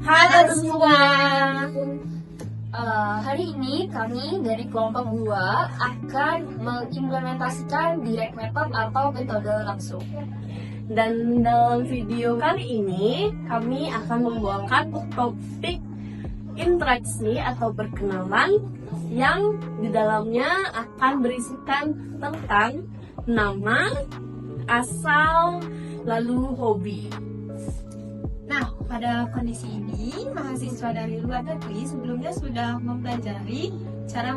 Halo semua. Hari ini kami dari kelompok 2 akan mengimplementasikan direct method atau metode langsung. Dan dalam video kali ini kami akan membawakan topik interaksi atau perkenalan yang di dalamnya akan berisikan tentang nama, asal, lalu hobi. Nah, pada kondisi ini, mahasiswa dari luar negeri sebelumnya sudah mempelajari cara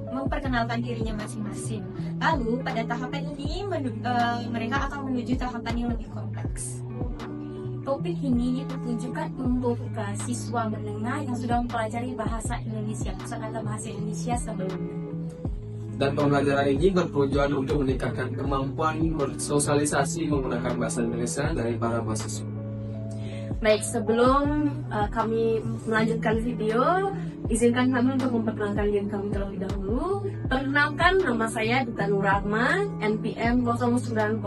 memperkenalkan dirinya masing-masing. Lalu, pada tahapan ini, mereka akan menuju tahapan yang lebih kompleks. Topik ini ditujukan untuk siswa menengah yang sudah mempelajari bahasa Indonesia, kosakata bahasa Indonesia sebelumnya. Dan pembelajaran ini bertujuan untuk meningkatkan kemampuan bersosialisasi menggunakan bahasa Indonesia dari para mahasiswa. Baik, sebelum kami melanjutkan video, izinkan kami untuk memperkenalkan diri kami terlebih dahulu. Perkenalkan, nama saya Dita Nurahma, NPM 090.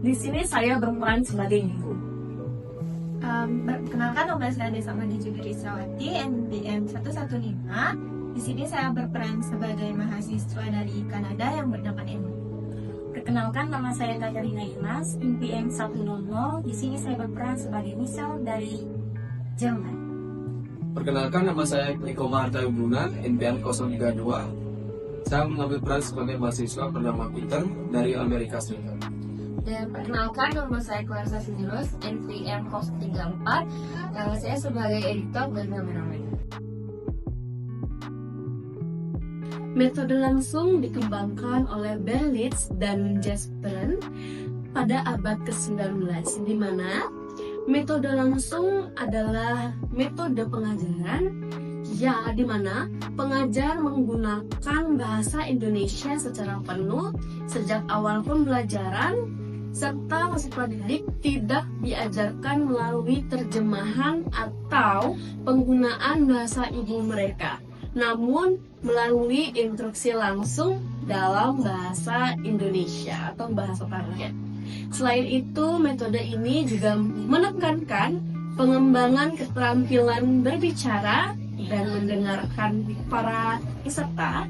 Di sini saya berperan sebagai ibu. Perkenalkan, nama saya Desa Madi Julirisawati, NPM 115. Di sini saya berperan sebagai mahasiswa dari Kanada yang bernama Emma. Perkenalkan, nama saya Katarina Inas, NPM 100. Di sini saya berperan sebagai Michelle dari Jerman. Perkenalkan, nama saya Niko Marta Bunan, NPM 032. Saya mengambil peran sebagai mahasiswa bernama Peter dari Amerika Serikat. Dan perkenalkan, nama saya Clarissa Sinilus, NPM 034. Saya sebagai editor dan kameramen. Metode langsung dikembangkan oleh Berlitz dan Jasperen pada abad ke-19, di mana metode langsung adalah metode pengajaran di mana pengajar menggunakan bahasa Indonesia secara penuh sejak awal pembelajaran, serta peserta didik tidak diajarkan melalui terjemahan atau penggunaan bahasa ibu mereka, namun melalui instruksi langsung dalam bahasa Indonesia atau bahasa target. Selain itu, metode ini juga menekankan pengembangan keterampilan berbicara dan mendengarkan para peserta,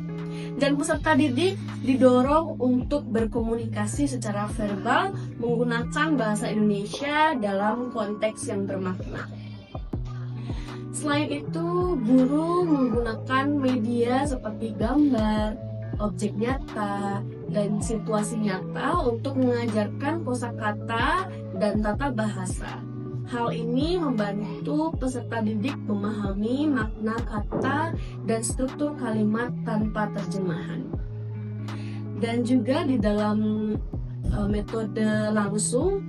dan peserta didik didorong untuk berkomunikasi secara verbal menggunakan bahasa Indonesia dalam konteks yang bermakna. Selain itu, guru menggunakan media seperti gambar, objek nyata, dan situasi nyata untuk mengajarkan kosakata dan tata bahasa. Hal ini membantu peserta didik memahami makna kata dan struktur kalimat tanpa terjemahan. Dan juga di dalam metode langsung,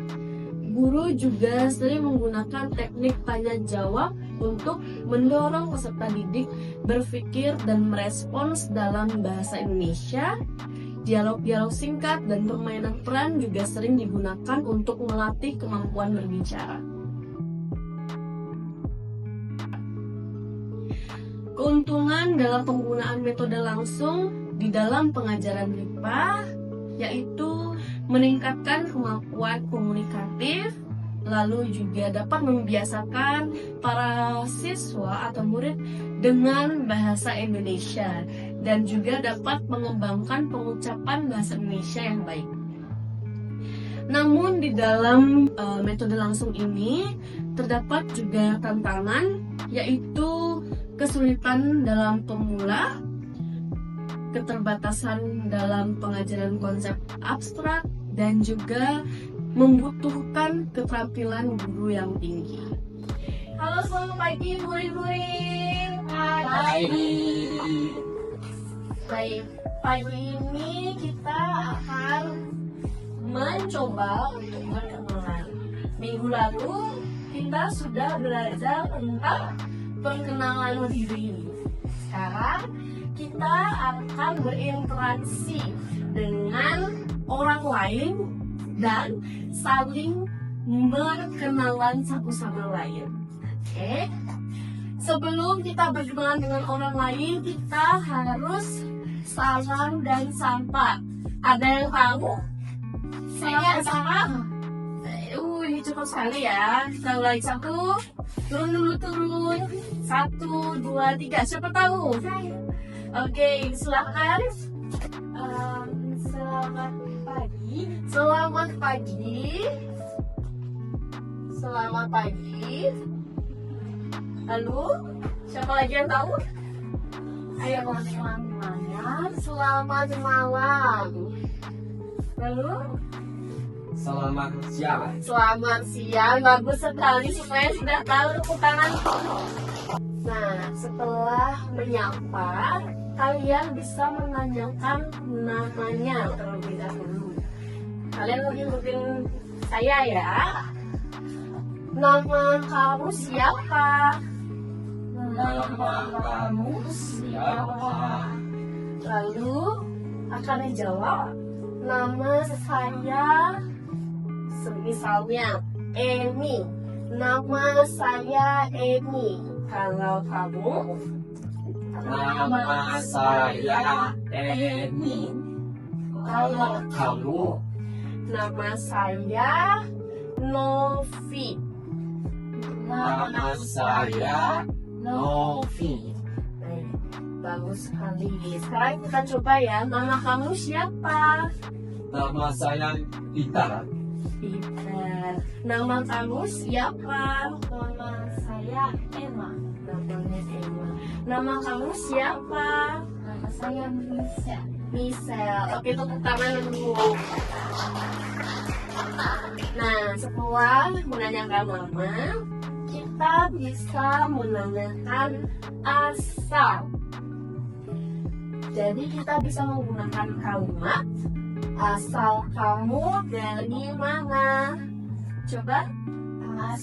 guru juga sering menggunakan teknik tanya jawab untuk mendorong peserta didik berpikir dan merespons dalam bahasa Indonesia. Dialog-dialog singkat dan permainan peran juga sering digunakan untuk melatih kemampuan berbicara. Keuntungan dalam penggunaan metode langsung di dalam pengajaran MIPA yaitu meningkatkan kemampuan komunikatif, lalu juga dapat membiasakan para siswa atau murid dengan bahasa Indonesia, dan juga dapat mengembangkan pengucapan bahasa Indonesia yang baik. Namun di dalam metode langsung ini terdapat juga tantangan, yaitu kesulitan dalam pemula, keterbatasan dalam pengajaran konsep abstrak, dan juga membutuhkan keterampilan guru yang tinggi. Halo, selamat pagi murid-murid. Baik, pagi ini kita akan mencoba untuk berkenalan. Minggu lalu kita sudah belajar tentang perkenalan diri. Sekarang kita akan berinteraksi dengan orang lain dan saling berkenalan satu sama lain. Oke? Sebelum kita berkenalan dengan orang lain, kita harus salam dan sapa. Ada yang tahu? Saya sapa. Ini cukup sekali ya. Kita ulangi 1. Turun dulu, turun. 1, 2, 3. Siapa tahu? Oke, silakan. Selamat pagi. Selamat pagi. Selamat pagi. Lalu, siapa lagi yang tahu? Ayo, selamat malam. Lalu, Selamat siang. selamat siang. Bagus sekali, semuanya sudah tahu tepuk tangan. Nah, setelah menyapa, kalian bisa menanyakan namanya terlebih dahulu. Kalian ngikutin saya ya. Nama kamu siapa? Nama kamu siapa? Lalu akan dijawab, nama saya misalnya Emi. Nama saya Emi. Kalau kamu? Nama saya Emi. Kalau Kamu? nama saya Novi. Nama saya Novi. Bagus sekali. Sekarang kita coba ya. Nama kamu siapa? Nama saya Peter. Peter. Nama kamu siapa? Nama saya Emma. Namanya Emma. Nama kamu siapa? Nama saya Misha. Michelle. Oke, tepuk tangan dulu. Nah, setelah menanyakan nama, kita bisa menanyakan asal. Jadi kita bisa menggunakan kalimat asal kamu dari mana? Coba.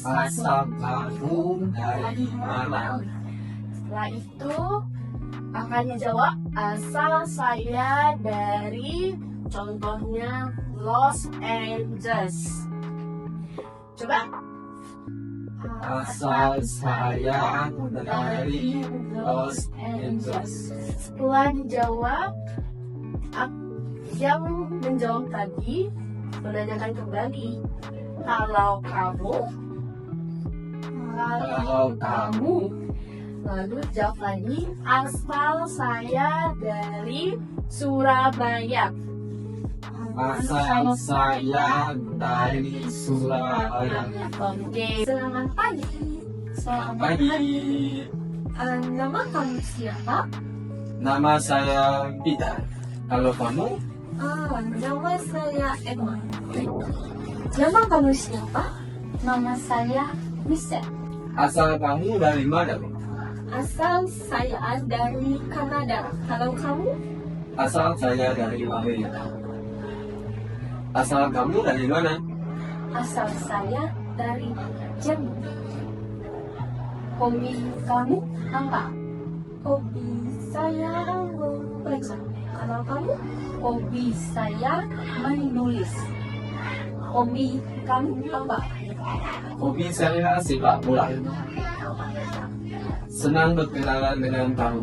Asal kamu dari mana? Setelah itu akan dijawab asal saya dari contohnya Los Angeles. Coba. Asal saya dari Los Angeles. Setelah dijawab, yang menjawab tadi menanyakan kembali, kalau kamu, Kalau kamu, lalu jawab lagi, asal saya dari Surabaya. asal saya dari Surabaya. Oke, selamat pagi. Selamat pagi. Nama kamu siapa? Nama saya Peter. Kalau kamu? Nama saya Emma. Nama kamu siapa? Nama saya Misha. Asal kamu dari mana? Asal saya dari Kanada. Kalau kamu? Asal saya dari Amerika. Asal kamu dari mana? Asal saya dari Jerman. Hobi kamu apa? Hobi saya membaca. Kalau kamu? Hobi saya menulis. Hobi kamu apa? Hobi saya sepak bola. Senang berkenalan dengan kamu.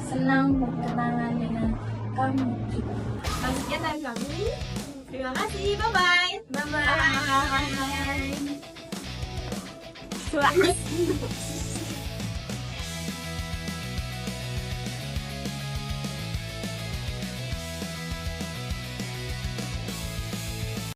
Senang berkenalan dengan kamu. Sekian dari kami. Terima kasih. Bye-bye. Bye-bye. Bye.